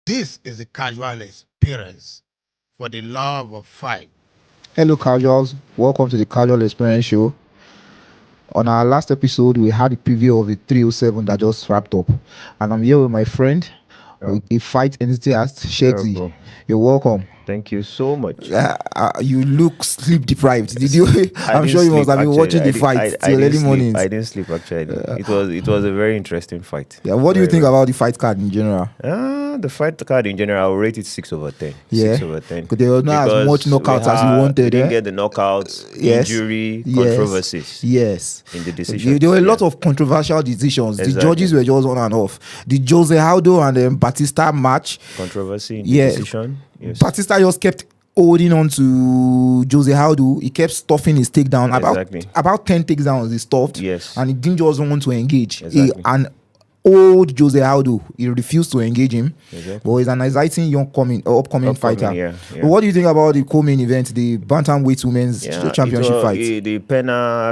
This is the casual experience for the love of fight. Hello, casuals. Welcome to the Casual Experience show. On our last episode, we had a preview of the 307 that just wrapped up, and I'm here with my friend, a fight enthusiast, Shegsy. You're welcome. Thank you so much. You look sleep deprived. Did you? I'm sure you must have been watching the fight till early mornings. I didn't sleep actually. It was a very interesting fight. Yeah. What do you think about the fight card in general? The fight card in general, I will rate it 6 over 10. Yeah. 6 over 10. Because there was not as much knockouts as you wanted. We didn't get the knockouts, injury, controversies. Yes. In the decision. There were a lot of controversial decisions. Exactly. The judges were just on and off. The Jose Aldo and Batista match. Controversy in the decision. Yes. Batista just kept holding on to Jose Aldo. He kept stuffing his takedown. About 10 takedowns he stuffed. Yes. And he didn't just want to engage. Exactly. And old Jose Aldo, he refused to engage him. Exactly. But he's an exciting upcoming fighter. Yeah. But what do you think about the co-main event, the bantamweight women's championship fight? The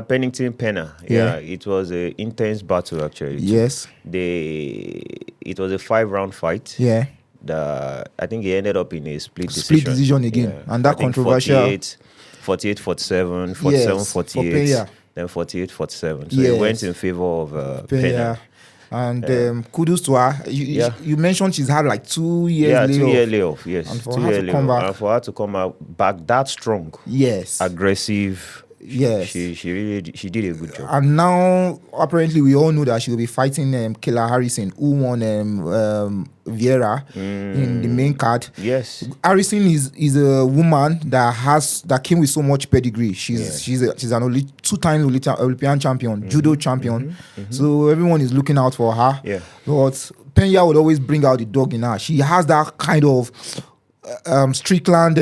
Pennington Pena. Yeah, it was an intense battle actually. Yes. It was a 5-round fight. Yeah. I think he ended up in a split decision again. Yeah. And that controversial 48-47, 47-48, then 48-47. So it went in favor of Pena. And kudos to her. You mentioned she's had like 2 years layoff. 2 year layoff, yes. And for her to come back. And for her to come back that strong. Yes. Aggressive. Yes. She did a good job. And now apparently we all know that she will be fighting Kayla Harrison, who won Vieira in the main card. Yes. Harrison is a woman that came with so much pedigree. She's an two-time Olympian champion, judo champion. So everyone is looking out for her. Yeah. But Pena would always bring out the dog in her. She has that kind of Strickland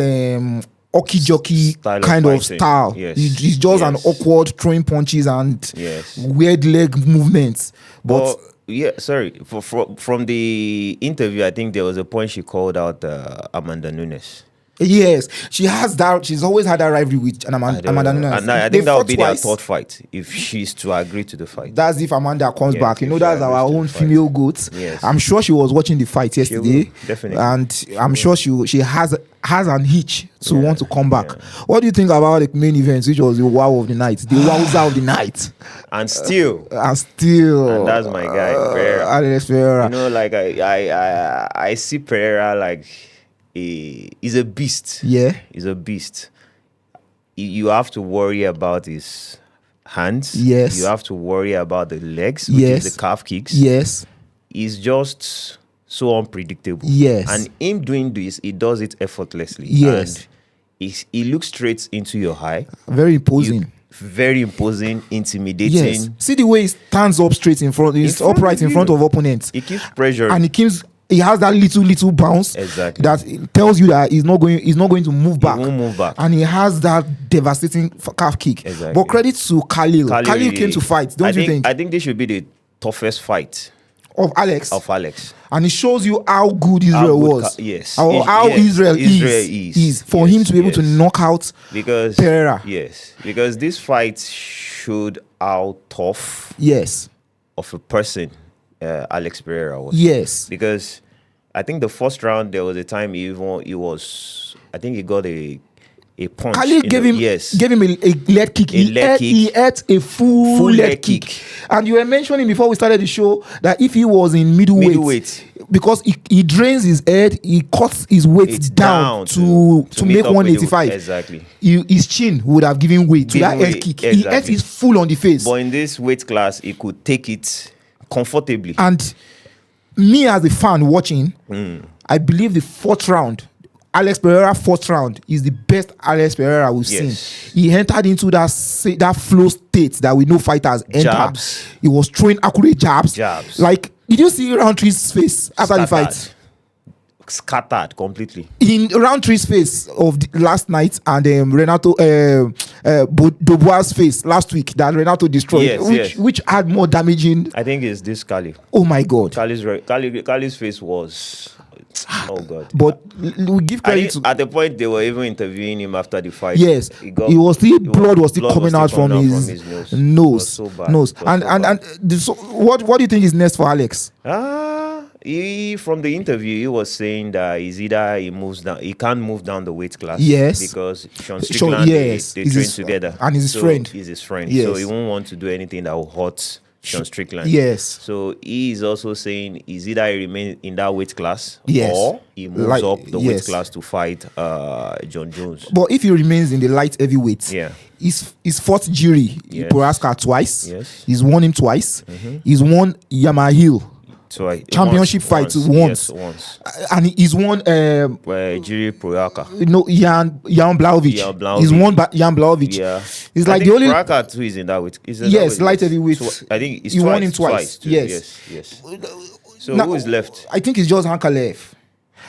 okie jockey kind of style. Yes. It's just an awkward throwing punches and weird leg movements. But from the interview, I think there was a point she called out Amanda Nunes. Yes, she has that. She's always had that rivalry with Amanda Nunes. And I think that would be their third fight if she's to agree to the fight. That's if Amanda comes back. That's our own female goat. Yes. I'm sure she was watching the fight yesterday. Definitely. And I'm sure she has an itch to want to come back. What do you think about the main event, which was the wow of the night, the wowza of the night? And still. And that's my guy, Pereira. Alexpereira. I see Pereira like he's a beast. Yeah. He's a beast. You have to worry about his hands. Yes. You have to worry about the legs, which is the calf kicks. Yes. He's just so unpredictable. Yes. And him doing this, he does it effortlessly. Yes. And he looks straight into your eye. Very imposing. Very imposing, intimidating. Yes. See the way he stands up straight in front. He's upright in front of opponents. He keeps pressure. And he has that little bounce that tells you that he's not going to move back. He won't move back. And he has that devastating calf kick. Exactly. But credit to Khalil. Khalil came to fight, don't you think? I think this should be the toughest fight of Alex. And it shows you how good Israel was. Yes. How Israel is for him to be able to knock out Pereira. Yes. Because this fight showed how tough of a person Alex Pereira was. Yes. Because I think the first round there was a time he got a punch. Khalil gave him a leg kick. He ate a full leg kick. And you were mentioning before we started the show that if he was in middleweight, because he drains his head, he cuts his weight down to make 185. Exactly. His chin would have given weight to that head kick. Exactly. He ate his full on the face. But in this weight class, he could take it comfortably. And me as a fan watching, I believe the fourth round, Alex Pereira fourth round is the best Alex Pereira we've seen. He entered into that flow state that we know fighters enter. Jabs. He was throwing accurate jabs. Like, did you see Rountree's face after the fight? Scattered completely. In Rountree's face of last night and Renato Dubois' face last week that Renato destroyed, which had more damaging. I think it's this Kali. Oh my God. Kali's face was. Oh God! But we give credit at the point they were even interviewing him after the fight. Yes, blood was still coming out from his nose. So bad. And so what do you think is next for Alex? From the interview, he was saying that he can't move down the weight class. Yes. Because Sean Strickland, they train together. And he's his friend. He's his friend. Yes. So he won't want to do anything that will hurt Sean Strickland. Yes. So he is also saying is either he remains in that weight class, yes, or he moves up the weight class to fight John Jones. But if he remains in the light heavyweight, he's fought Jiri Prohaska twice. Yes. He's won him twice. He's won Yamahil championship fight once. And he's won Jiri Prohaska. Jan Blaovic. He's won Jan Blaovic. Yeah. It's like the only Prohaska too is in that weight. Yes, light heavyweight. So I think he won him twice. Yes. So now, who is left? I think it's just Ankalaev.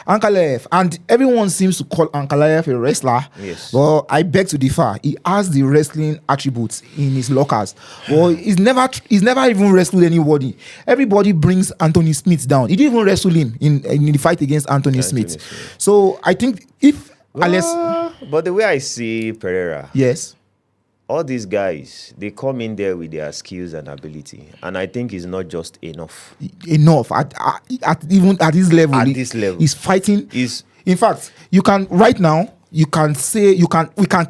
And everyone seems to call Ankalaev a wrestler. Yes. Well, I beg to differ. He has the wrestling attributes in his lockers. Well, he's never even wrestled anybody. Everybody brings Anthony Smith down. He didn't even wrestle him in the fight against Anthony Smith. So I think but the way I see Pereira, yes, all these guys, they come in there with their skills and ability, and I think it's not just enough. Even at this level. At this level, he's fighting. In fact, we can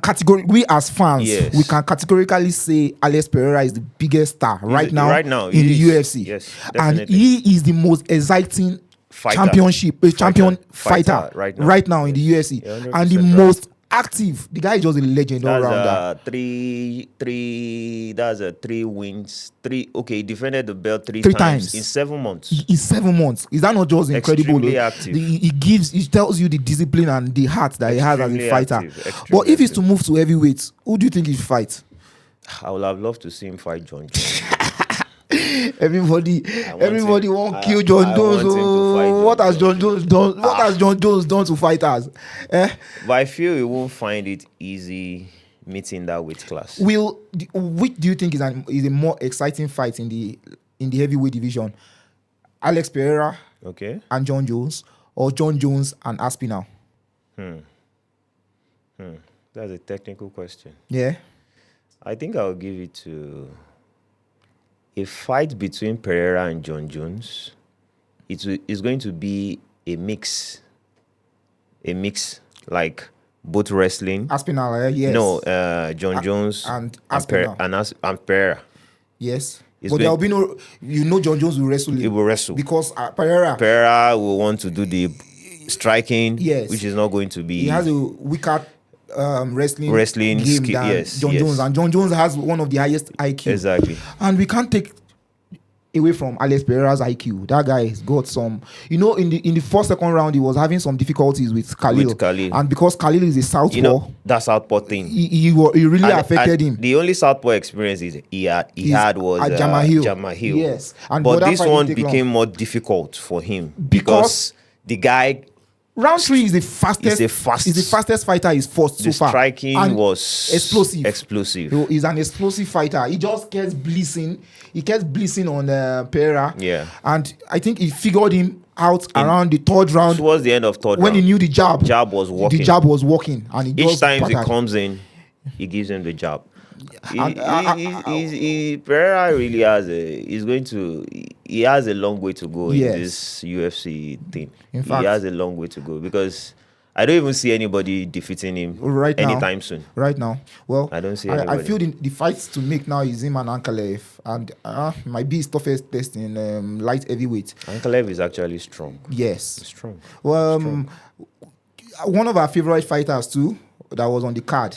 categorically, we as fans, we can categorically say Alex Pereira is the biggest star right now in the UFC. Yes, and he is the most exciting champion fighter right now in the UFC, and the most active. The guy is just a legend all around. That's 3 wins. He defended the belt three times in 7 months. In 7 months. Is that not just incredible? Extremely active. He tells you the discipline and the heart that he has as a fighter. But if he's to move to heavyweight, who do you think he should fight? I would have loved to see him fight John Jones. Everybody won't kill John Jones. What has John Jones done? What has John Jones done to fighters? But I feel he won't find it easy meeting that weight class. Which do you think is a more exciting fight in the heavyweight division? Alex Pereira, and John Jones, or John Jones and Aspinall? That's a technical question. Yeah, I think I'll give it to a fight between Pereira and John Jones. It's going to be a mix, like both wrestling. Aspinall, yes. No, John Jones and Aspinall and Pereira. Yes. But there will be no, John Jones will wrestle him. He will wrestle. Because Pereira will want to do the striking, which is not going to be. He has a weaker wrestling game skill, than John Jones. And John Jones has one of the highest IQ. Exactly. And we can't take away from Alex Pereira's IQ. That guy has got some, in the first, second round, he was having some difficulties with Khalil. And because Khalil is a southpaw, that southpaw thing, he really affected him. The only southpaw experience he had was at Jamahil. Yes. But this one became more difficult for him because the guy, Rountree is the fastest fighter he's fought so far. The striking was explosive. He's an explosive fighter. He just gets blitzing. He gets blitzing on Pereira. Yeah. And I think he figured him out around the third round. Towards the end of third round. When he knew the jab was working. The jab was working. And each time he comes in, he gives him the jab. Pereira really has he has a long way to go in this UFC thing. In fact, he has a long way to go because I don't even see anybody defeating him anytime soon. Right now, well, I don't see anybody. I feel the fights to make now is him and Ankalaev, and might be his toughest test in light heavyweight. Ankalaev is actually strong. Yes, strong. Well, one of our favorite fighters too that was on the card,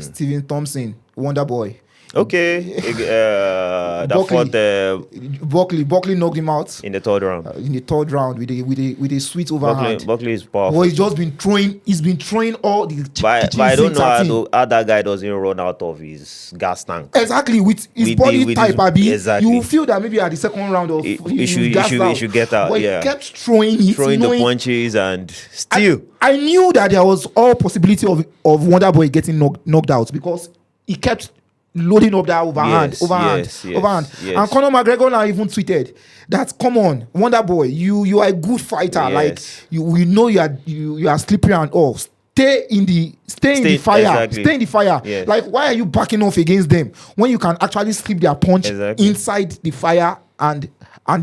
Stephen Thompson, Wonder Boy. Okay, Buckley knocked him out in the third round. With a sweet overhand. Buckley is powerful. Well, he's been throwing all the. But I don't know how that guy doesn't run out of his gas tank. Exactly, with his body type, exactly. You will feel that maybe at the second round of he should get out. But he kept throwing the punches and still. I knew that there was all possibility of Wonder Boy getting knocked out because he kept loading up that overhand. Yes. And Conor McGregor now even tweeted that, come on, Wonder Boy, you are a good fighter. Like we know you are slippery and all. stay in the fire. Exactly. Stay in the fire. Yes. Like, why are you backing off against them when you can actually slip their punch inside the fire and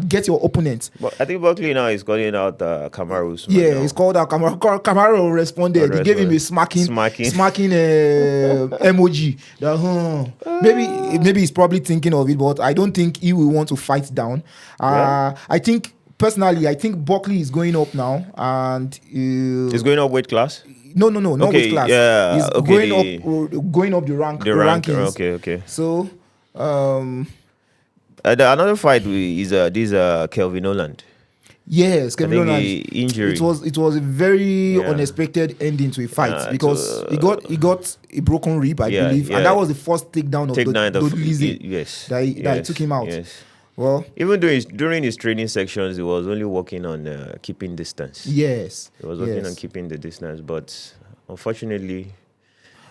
get your opponent? But I think Buckley now is calling out Kamaru's. Yeah, it's called out Kamaru responded. He gave him a smacking emoji. Maybe he's probably thinking of it, but I don't think he will want to fight down. I think personally, Buckley is going up now, and he's going up weight class. No, not weight class. Yeah, he's going up the rankings. Okay. So, another fight is Kelvin Holland. Yes, Kevin Holland injury. It was a very unexpected ending to a fight because he got a broken rib, I believe, and that was the first takedown of Lizzie. That took him out. Yes. Well, even during his training sections, he was only working on keeping distance. Yes, he was working on keeping the distance, but unfortunately.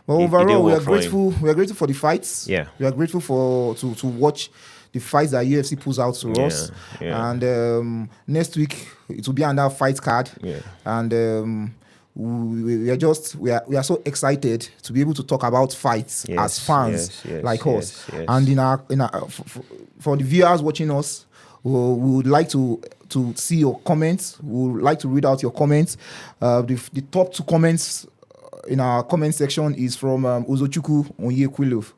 Well, overall, we are grateful. We are grateful for the fights. Yeah, we are grateful to watch the fights that UFC pulls out to us. Yeah. And next week it will be another fight card. Yeah. And we are so excited to be able to talk about fights as fans like us. Yes. And for the viewers watching us, we would like to see your comments. We would like to read out your comments. The top 2 comments in our comment section is from Uzochukwu Onyekwilov.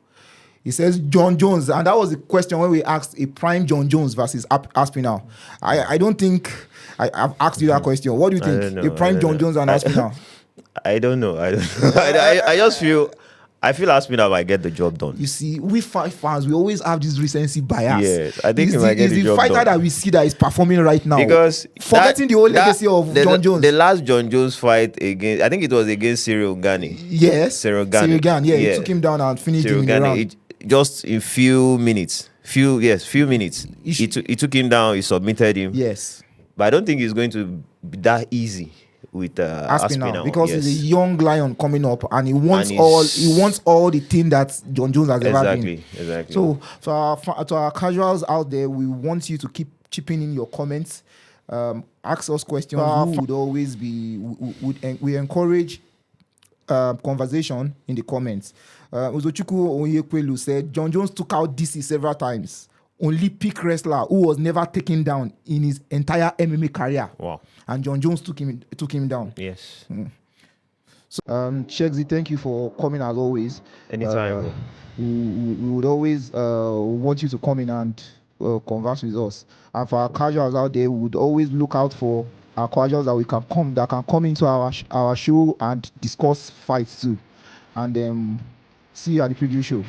He says John Jones, and that was the question when we asked a prime John Jones versus Aspinall. I don't think I've asked you that question. What do you think? A prime John Jones and Aspinall? I don't know. I just feel Aspinall might get the job done. You see, we fight fans, we always have this recency bias. Yes, I think he might get the job done. He's the fighter that we see that is performing right now. Because forgetting the old legacy of John Jones. The last John Jones fight against, I think it was against Cyril Gane. Yes, Cyril Gane. He took him down and finished him in the round. Just in few minutes. Few minutes. He took him down. He submitted him. Yes, but I don't think it's going to be that easy with Aspinall because he's a young lion coming up, and he wants all the thing that John Jones has ever been. Exactly. So to our casuals out there, we want you to keep chipping in your comments. Ask us questions. We encourage conversation in the comments. Uzochukwu Onyekwelu said John Jones took out DC several times. Only peak wrestler who was never taken down in his entire MMA career. Wow. And John Jones took him down. Yes. So Shegzi, thank you for coming as always. Anytime. We would always want you to come in and converse with us. And for our casuals out there, we would always look out for our casuals that can come into our show and discuss fights too. And see you at the preview show.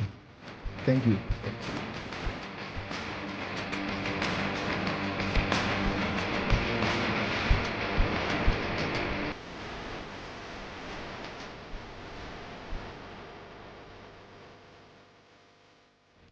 Thank you.